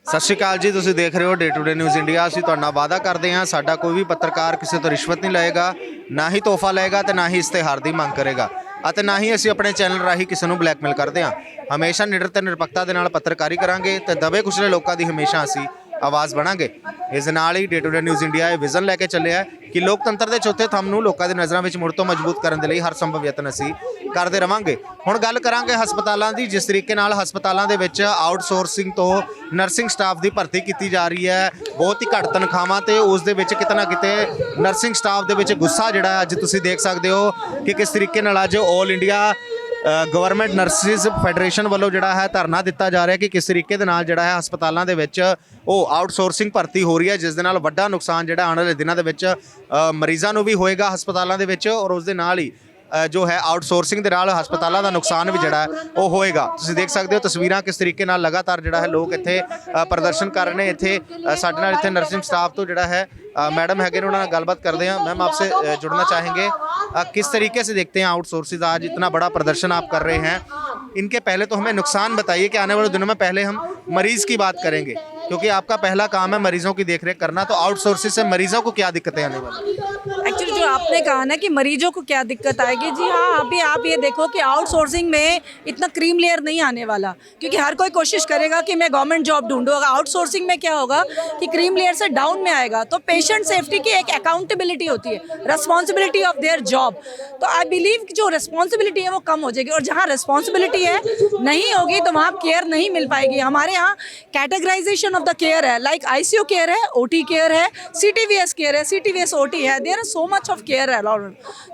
सत श्री अकाल जी, तुसीं देख रहे हो day to day news India. असीं तुहाडे नाल वादा करते हैं साडा कोई भी पत्रकार किसी तो रिश्वत नहीं लएगा, ना ही तोहफा लएगा तो ना ही इश्तिहार की मंग करेगा ਅਤੇ ना ही असीं अपने चैनल राही किसी ਨੂੰ ब्लैकमेल करते हैं। हमेशा निडर ते निरपੱਖਤਾ ਦੇ ਨਾਲ पत्रकारी करांगे ਤੇ दबे कुचले लोगों की हमेशा असीं आवाज़ बनांगे। इस नाल ही Day to day news India ये विजन लैके चले है कि लोकतंत्र के चौथे थंब नूं लोगों की नज़रों में मुड़ तो मजबूत करने के लिए हर संभव यतन असीं करते रहांगे। हुण गल करांगे हस्पतालों की, जिस तरीके नाल हस्पतालों के विच आउटसोर्सिंग तो नर्सिंग स्टाफ की भर्ती की जा रही है, बहुत ही घट तनख्वाहां ते उस दे विच किते ना किते नर्सिंग स्टाफ दे विच गुस्सा जिहड़ा अज तुसीं देख सकते हो कि किस तरीके नाल अज All India Government Nurses Federation वालों जिहड़ा है धरना दिता जा रहा है कि किस तरीके दे नाल जिहड़ा है हस्पतालों के विच ਉਹ आउटसोर्सिंग भर्ती हो रही है, जिस दे नाल वड्डा नुकसान जिहड़ा आने वाले दिनों के विच मरीज़ों नूं भी होएगा हस्पतालों के विच, और उस दे नाल ही जो है आउटसोर्सिंग के नाल हस्पतालों का नुकसान भी जिहड़ा है वो होएगा। तुसीं देख सकते हो तस्वीरां किस तरीके नाल लगातार जिहड़ा है लोग इत्थे प्रदर्शन कर रहे हैं। इत्थे साडे नाल इत्थे नर्सिंग स्टाफ तो जिहड़ा है मैडम है उन्होंने गलबात करते हैं। मैम आपसे जुड़ना चाहेंगे, किस तरीके से देखते हैं आउटसोर्सिंग, आज इतना बड़ा प्रदर्शन आप कर रहे हैं, इनके पहले तो हमें नुकसान बताइए कि आने वाले दिनों में पहले हम मरीज़ की बात करेंगे क्योंकि आपका पहला काम है मरीज़ों की देखरेख करना, तो आउटसोर्सिंग से मरीज़ों को क्या दिक्कतें आने वाली? एक्चुअली जो आपने कहा ना कि मरीजों को क्या दिक्कत आएगी, जी हाँ, अभी आप ये देखो कि आउटसोर्सिंग में इतना क्रीम लेयर नहीं आने वाला, क्योंकि हर कोई कोशिश करेगा कि मैं गवर्नमेंट जॉब ढूंढूँ। अगर आउटसोर्सिंग में क्या होगा कि क्रीम लेयर से डाउन में आएगा, तो पेशेंट सेफ्टी की एक अकाउंटेबिलिटी होती है, रिस्पॉन्सिबिलिटी ऑफ देयर जॉब। तो आई बिलीव कि जो रिस्पॉन्सिबिलिटी है वो कम हो जाएगी, और जहाँ रिस्पॉन्सिबिलिटी है नहीं होगी तो वहाँ केयर नहीं मिल पाएगी। हमारे यहाँ कैटेगराइजेशन ऑफ द केयर है, लाइक ICU केयर है, OT केयर है, CTVS केयर है, CTVS OT है, there so much of care है।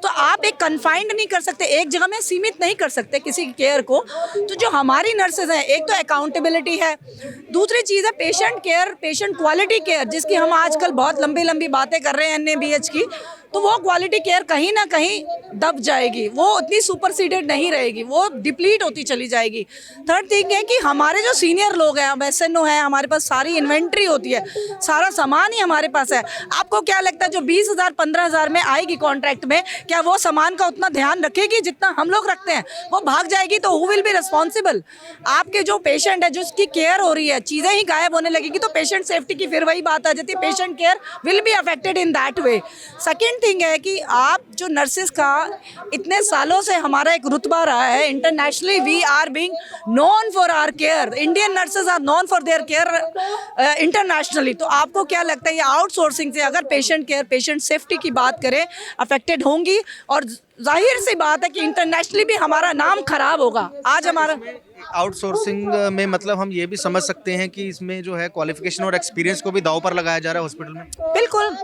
तो आप एक कन्फाइंड नहीं कर सकते, एक जगह में सीमित नहीं कर सकते किसी केयर को। तो जो हमारी नर्सेज हैं, एक तो अकाउंटेबिलिटी है, दूसरी चीज़ है patient care, patient quality care, जिसकी हम आजकल बहुत लंबी लंबी बातें कर रहे हैं NABH की, तो वो क्वालिटी केयर कहीं ना कहीं दब जाएगी, वो उतनी सुपरसीडेड नहीं रहेगी, वो डिप्लीट होती चली जाएगी। थर्ड थिंग है कि हमारे जो सीनियर लोग हैं, SNO है, हमारे पास सारी इन्वेंट्री होती है, सारा सामान ही हमारे पास है। आपको क्या लगता है जो 20,000 15,000 में आएगी कॉन्ट्रैक्ट में, क्या वो सामान का उतना ध्यान रखेगी जितना हम लोग रखते हैं? वो भाग जाएगी तो हु विल बी रिस्पॉन्सिबल? आपके जो पेशेंट है, जो उसकी केयर हो रही है, चीज़ें ही गायब होने लगेगी तो पेशेंट सेफ्टी की फिर वही बात आ जाती है, patient care will be affected in that way. Second thing है कि आप जो नर्सेस का इतने सालों से हमारा एक रुतबा रहा है internationally, we are being known for our care, Indian nurses are known for their care internationally. तो आपको क्या लगता है ये आउटसोर्सिंग से अगर पेशेंट केयर, पेशेंट सेफ्टी की बात करें, अफेक्टेड होंगी, और जाहिर सी बात है कि इंटरनेशनली भी हमारा नाम खराब होगा। आज हमारा आउटसोर्सिंग में मतलब हम ये भी समझ सकते हैं कि इसमें जो है क्वालिफिकेशन और एक्सपीरियंस को भी दांव पर लगाया जा रहा है हॉस्पिटल में। बिल्कुल,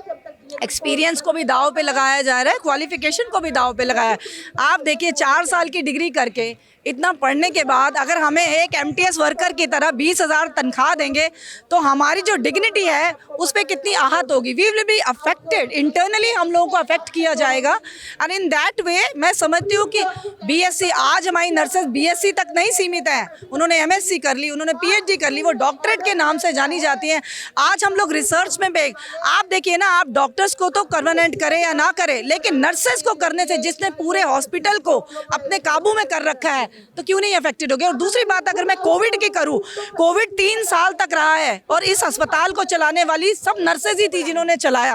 एक्सपीरियंस को भी दाव पे लगाया जा रहा है, क्वालिफिकेशन को भी दाव पे लगाया है। आप देखिए 4 साल की डिग्री करके इतना पढ़ने के बाद अगर हमें एक MTS वर्कर की तरह 20,000 तनख्वाह देंगे तो हमारी जो डिग्निटी है उस पर कितनी आहत होगी। We will be affected, internally हम लोगों को अफेक्ट किया जाएगा। एंड इन दैट वे मैं समझती हूँ कि BSc, आज हमारी नर्सेज BSc तक नहीं सीमित हैं, उन्होंने MSc कर ली, उन्होंने PhD कर ली, वो डॉक्टरेट के नाम से जानी जाती हैं। आज हम लोग रिसर्च में भी, आप देखिए ना, आप डॉक्टर्स को तो कन्वर्नेंट करें या ना करें, लेकिन नर्सेज को करने से, जिसने पूरे हॉस्पिटल को अपने काबू में कर रखा है, तो क्यों नहीं अफेक्टेड हो गया। और दूसरी बात अगर मैं कोविड की करूं, कोविड 3 साल तक रहा है और इस अस्पताल को चलाने वाली सब नर्सेज ही थी जिन्होंने चलाया,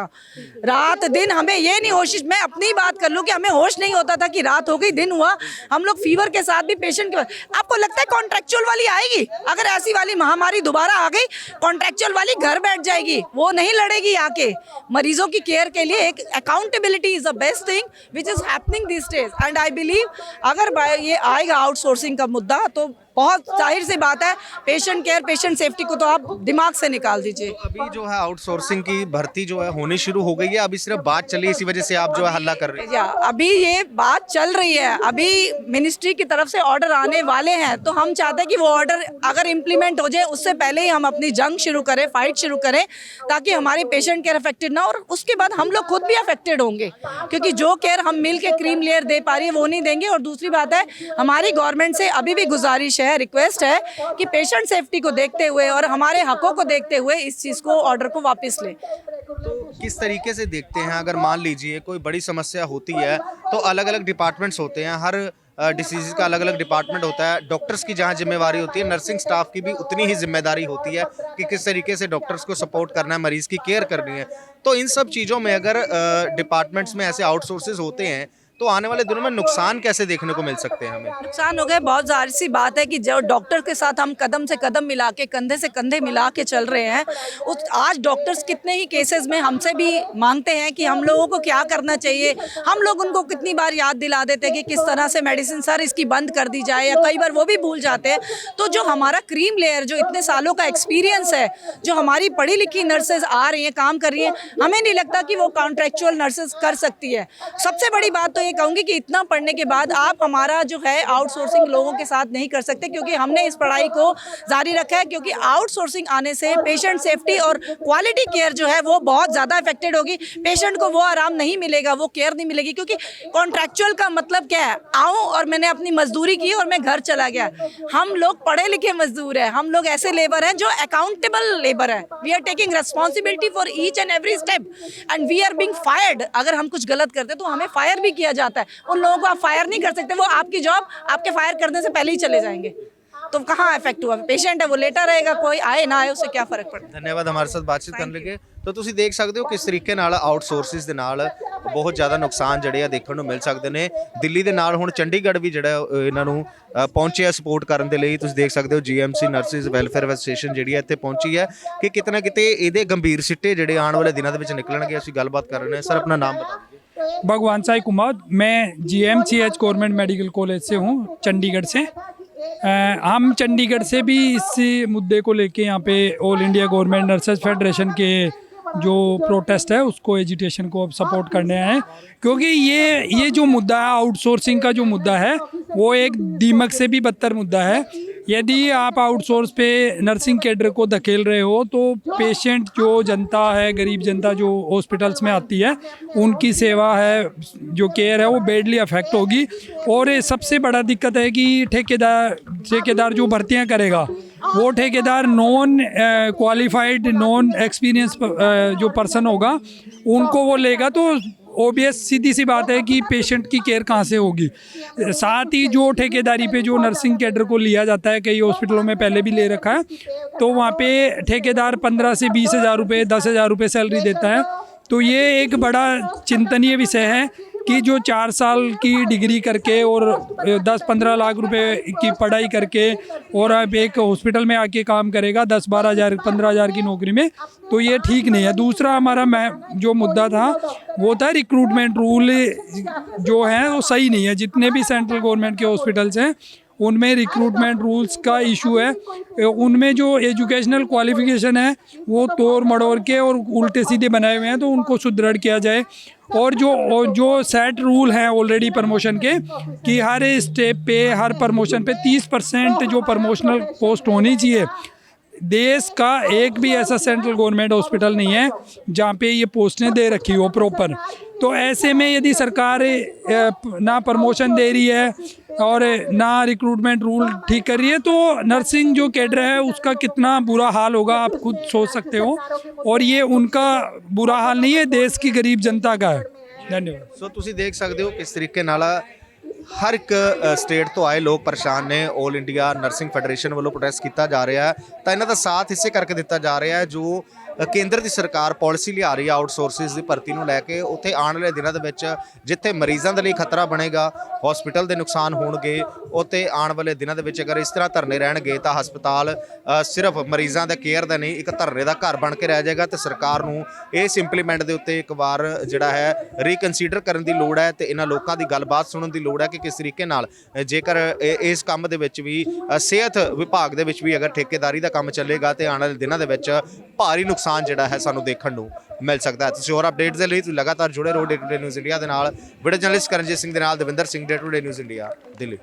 रात दिन। हमें ये नहीं होश, मैं अपनी बात कर लूं कि हमें होश नहीं होता था कि रात हो गई दिन हुआ, हम लोग फीवर के साथ भी पेशेंट के। आपको लगता है कॉन्ट्रेक्चुअल वाली आएगी? अगर ऐसी वाली महामारी दोबारा आ गई, कॉन्ट्रेक्चुअल वाली घर बैठ जाएगी, वो नहीं लड़ेगी आके। मरीजों की केयर के लिए एक accountability is the best thing which is happening this days. And I believe अगर ये आएगा आउटसोर्सिंग का मुद्दा तो बहुत जाहिर सी बात है, पेशेंट केयर, पेशेंट सेफ्टी को तो आप दिमाग से निकाल दीजिए। तो अभी जो है आउटसोर्सिंग की भर्ती जो है होनी शुरू हो गई है, अभी सिर्फ बात चली, इसी वजह से आप जो है हल्ला कर रहे हैं? अभी ये बात चल रही है, अभी मिनिस्ट्री की तरफ से ऑर्डर आने वाले हैं, तो हम चाहते हैं कि वो ऑर्डर अगर इम्प्लीमेंट हो जाए उससे पहले ही हम अपनी जंग शुरू करें, फाइट शुरू करें, ताकि हमारी पेशेंट केयर अफेक्टेड ना, और उसके बाद हम लोग खुद भी अफेक्टेड होंगे, क्योंकि जो केयर हम मिल के क्रीम लेयर दे पा रही है वो नहीं देंगे। और दूसरी बात है, हमारी गवर्नमेंट से अभी भी गुजारिश है, रिक्वेस्ट है कि पेशेंट सेफ्टी को देखते हुए और हमारे हकों को देखते हुए इस चीज़ को, ऑर्डर को वापस लें। तो किस तरीके से देखते हैं, अगर मान लीजिए कोई बड़ी समस्या होती है तो अलग अलग डिपार्टमेंट्स होते हैं, हर डिसीज़ का अलग अलग डिपार्टमेंट होता है, डॉक्टर्स की जहाँ जिम्मेवारी होती है, नर्सिंग स्टाफ की भी उतनी ही जिम्मेदारी होती है कि किस तरीके से डॉक्टर्स को सपोर्ट करना है, मरीज़ की केयर करनी है। तो इन सब चीज़ों में अगर डिपार्टमेंट्स में ऐसे आउटसोर्सेज होते हैं तो आने वाले दिनों में नुकसान कैसे देखने को मिल सकते हैं हमें? नुकसान हो गए। बहुत जाहिर सी बात है कि जो डॉक्टर के साथ हम कदम से कदम मिला के, कंधे से कंधे मिला के चल रहे हैं, उस आज डॉक्टर्स कितने ही केसेस में हमसे भी मांगते हैं कि हम लोगों को क्या करना चाहिए। हम लोग उनको कितनी बार याद दिला देते हैं कि किस तरह से मेडिसिन सर इसकी बंद कर दी जाए, या कई बार वो भी भूल जाते हैं। तो जो हमारा क्रीम लेयर, जो इतने सालों का एक्सपीरियंस है, जो हमारी पढ़ी लिखी नर्सेज आ रही हैं, काम कर रही हैं, हमें नहीं लगता कि वो कॉन्ट्रेक्चुअल नर्सेज कर सकती है। सबसे बड़ी बात तो ये कहूँगी कि इतना पढ़ने के बाद आप हमारा जो है आउटसोर्सिंग लोगों के साथ नहीं कर सकते, क्योंकि हमने इस पढ़ाई को जारी रखा है। क्योंकि आउटसोर्सिंग आने से पेशेंट सेफ्टी और क्वालिटी केयर जो है वो बहुत ज़्यादा अफेक्टेड होगी। पेशेंट को वो आराम नहीं मिलेगा, वो केयर नहीं मिलेगी। क्योंकि कॉन्ट्रैक्चुअल का मतलब क्या है, आऊँ और मैंने अपनी मजदूरी की और मैं घर चला गया। हम लोग पढ़े लिखे मजदूर हैं, हम लोग ऐसे लेबर हैं जो अकाउंटेबल लेबर है। We are taking responsibility for each and every step and we are being fired. अगर हम कुछ गलत करते तो हमें फायर भी किया जाता है। उन लोगों को आप फायर नहीं कर सकते, वो आपकी जॉब आपके फायर करने से पहले ही चले जाएंगे। तो कहाँ इफेक्ट हुआ? पेशेंट है, वो लेटा रहेगा, कोई आए ना आए उससे क्या फर्क पड़ता है। ਧੰਨਵਾਦ ਹਮਾਰੇ ਸਾਥ ਬਾਤਚੀਤ ਕਰਨ ਲਈ। ਤਾਂ ਤੁਸੀਂ ਦੇਖ ਸਕਦੇ ਹੋ ਕਿਸ ਤਰੀਕੇ ਨਾਲ ਆਊਟਸੋਰਸਿਸ ਦੇ ਨਾਲ ਬਹੁਤ ਜ਼ਿਆਦਾ ਨੁਕਸਾਨ ਜਿਹੜੇ ਆ ਦੇਖਣ ਨੂੰ ਮਿਲ ਸਕਦੇ ਨੇ। ਦਿੱਲੀ ਦੇ ਨਾਲ ਹੁਣ ਚੰਡੀਗੜ੍ਹ ਵੀ ਜਿਹੜਾ ਇਹਨਾਂ ਨੂੰ ਪਹੁੰਚਿਆ ਸਪੋਰਟ ਕਰਨ ਦੇ ਲਈ। ਤੁਸੀਂ ਦੇਖ ਸਕਦੇ ਹੋ ਜੀਐਮਸੀ ਨਰਸਿਸ ਵੈਲਫੇਅਰ ਐਸੋਸੀਏਸ਼ਨ ਜਿਹੜੀ ਹੈ ਇੱਥੇ ਪਹੁੰਚੀ ਹੈ ਕਿ ਕਿਤੇ ਨਾ ਕਿਤੇ ਇਹਦੇ ਗੰਭੀਰ ਸਿੱਟੇ ਜਿਹੜੇ ਆਉਣ ਵਾਲੇ ਦਿਨਾਂ ਦੇ ਵਿੱਚ ਨਿਕਲਣਗੇ। ਅਸੀਂ ਗੱਲਬਾਤ ਕਰ ਰਹੇ ਹਾਂ। ਸਰ अपना नाम बता दीजिए। भगवान साई कुमार, मैं GMCH गवर्नमेंट मेडिकल कॉलेज से हूँ, चंडीगढ़ से। हम चंडीगढ़ से भी इस मुद्दे को लेके यहाँ पे all India government nurses federation के जो प्रोटेस्ट है उसको, एजिटेशन को अब सपोर्ट करने आए। क्योंकि ये जो मुद्दा है, आउटसोर्सिंग का जो मुद्दा है, वो एक दीमक से भी बदतर मुद्दा है। यदि आप आउटसोर्स पे नर्सिंग कैडर को धकेल रहे हो तो पेशेंट, जो जनता है, गरीब जनता जो हॉस्पिटल्स में आती है, उनकी सेवा है, जो केयर है, वो बैडली अफेक्ट होगी। और सबसे बड़ा दिक्कत है कि ठेकेदार जो भर्तियां करेगा, वो ठेकेदार नॉन क्वालिफाइड, नॉन एक्सपीरियंस जो पर्सन होगा, उनको वो लेगा। तो ओबियस सीधी सी बात है कि पेशेंट की केयर कहाँ से होगी। साथ ही जो ठेकेदारी पे जो नर्सिंग कैडर को लिया जाता है, कई हॉस्पिटलों में पहले भी ले रखा है, तो वहाँ पे ठेकेदार 15 से 20 हज़ार रुपये, 10 हज़ार रुपये सैलरी देता है। तो ये एक बड़ा चिंतनीय विषय है कि जो 4 साल की डिग्री करके और 10-15 लाख रुपए की पढ़ाई करके और अब एक हॉस्पिटल में आके काम करेगा 10-12 हज़ार, 15 हज़ार की नौकरी में, तो ये ठीक नहीं है। दूसरा हमारा जो मुद्दा था वो था रिक्रूटमेंट रूल जो है वो सही नहीं है। जितने भी सेंट्रल गवर्नमेंट के हॉस्पिटल्स हैं उनमें रिक्रूटमेंट रूल्स का इशू है। उनमें जो एजुकेशनल क्वालिफिकेशन है वो तोड़ मड़ोड़ के और उल्टे सीधे बनाए हुए हैं, तो उनको सुदृढ़ किया जाए। और जो सेट रूल हैं ऑलरेडी प्रमोशन के, कि हर स्टेप पे, हर प्रमोशन पे 30% जो प्रमोशनल पोस्ट होनी चाहिए। देश का एक भी ऐसा सेंट्रल गवर्नमेंट हॉस्पिटल नहीं है जहाँ पे ये पोस्टें दे रखी हो प्रॉपर। तो ऐसे में यदि सरकार ना प्रमोशन दे रही है और ना रिक्रूटमेंट रूल ठीक कर रही है, तो नर्सिंग जो कैडर है उसका कितना बुरा हाल होगा आप खुद सोच सकते हो। और ये उनका बुरा हाल नहीं है, देश की गरीब जनता का है। धन्यवाद। ਸੋ ਤੁਸੀਂ ਦੇਖ ਸਕਦੇ ਹੋ ਕਿਸ ਤਰੀਕੇ ਨਾਲ ਹਰ ਇੱਕ ਸਟੇਟ ਤੋਂ ਆਏ ਲੋਕ ਪਰੇਸ਼ਾਨ ਨੇ। ਆਲ ਇੰਡੀਆ ਨਰਸਿੰਗ ਫੈਡਰੇਸ਼ਨ ਵੱਲੋਂ ਪ੍ਰੋਟੈਸਟ ਕੀਤਾ ਜਾ ਰਿਹਾ ਹੈ, ਤਾਂ ਇਹਨਾਂ ਦਾ ਸਾਥ ਇਸੇ ਕਰਕੇ ਦਿੱਤਾ ਜਾ ਰਿਹਾ ਹੈ ਜੋ ਕੇਂਦਰ ਦੀ ਸਰਕਾਰ ਪਾਲਿਸੀ ਲਿਆ ਰਹੀ ਹੈ ਆਊਟਸੋਰਸਿਸ ਦੀ ਭਰਤੀ ਨੂੰ ਲੈ ਕੇ। ਉੱਥੇ ਆਉਣ ਵਾਲੇ ਦਿਨਾਂ ਦੇ ਵਿੱਚ ਜਿੱਥੇ ਮਰੀਜ਼ਾਂ ਦੇ ਲਈ ਖਤਰਾ ਬਣੇਗਾ, ਹਸਪੀਟਲ ਦੇ ਨੁਕਸਾਨ ਹੋਣਗੇ, ਉੱਥੇ ਆਉਣ ਵਾਲੇ ਦਿਨਾਂ ਦੇ ਵਿੱਚ ਅਗਰ ਇਸ ਤਰ੍ਹਾਂ ਧਰਨੇ ਰਹਿਣਗੇ ਤਾਂ ਹਸਪਤਾਲ ਸਿਰਫ ਮਰੀਜ਼ਾਂ ਦਾ ਕੇਅਰ ਦਾ ਨਹੀਂ, ਇੱਕ ਧਰਨੇ ਦਾ ਘਰ ਬਣ ਕੇ ਰਹਿ ਜਾਏਗਾ। ਤੇ ਸਰਕਾਰ ਨੂੰ ਇਸ ਇੰਪਲੀਮੈਂਟ ਦੇ ਉੱਤੇ ਇੱਕ ਵਾਰ ਜਿਹੜਾ ਹੈ ਰੀਕਨਸੀਡਰ ਕਰਨ ਦੀ ਲੋੜ ਹੈ ਤੇ ਇਹਨਾਂ ਲੋਕਾਂ ਦੀ ਗੱਲਬਾਤ ਸੁਣਨ ਦੀ ਲੋੜ ਹੈ ਕਿ ਕਿਸ ਤਰੀਕੇ ਨਾਲ ਜੇਕਰ ਇਸ ਕੰਮ ਦੇ ਵਿੱਚ ਵੀ ਸਿਹਤ ਵਿਭਾਗ ਦੇ ਵਿੱਚ ਵੀ ਅਗਰ ਠੇਕੇਦਾਰੀ ਦਾ ਕੰਮ ਚੱਲੇਗਾ ਤੇ ਆਉਣ ਵਾਲੇ ਦਿਨਾਂ ਦੇ ਵਿੱਚ ਭਾਰੀ ਨੁਕਸਾਨ ਜਿਹੜਾ ਹੈ ਸਾਨੂੰ ਦੇਖਣ ਨੂੰ ਮਿਲ ਸਕਦਾ ਹੈ। ਤੁਸੀਂ ਹੋਰ ਅਪਡੇਟਸ ਦੇ ਲਈ ਤੁਸੀਂ ਲਗਾਤਾਰ ਜੁੜੇ ਰਹੋ day to day news India ਦੇ ਨਾਲ। ਵੀਡੀਓ ਜਰਨਲਿਸਟ ਕਰਨਜੀਤ ਸਿੰਘ ਦੇ ਨਾਲ Davinder Singh, day to day news India, Delhi.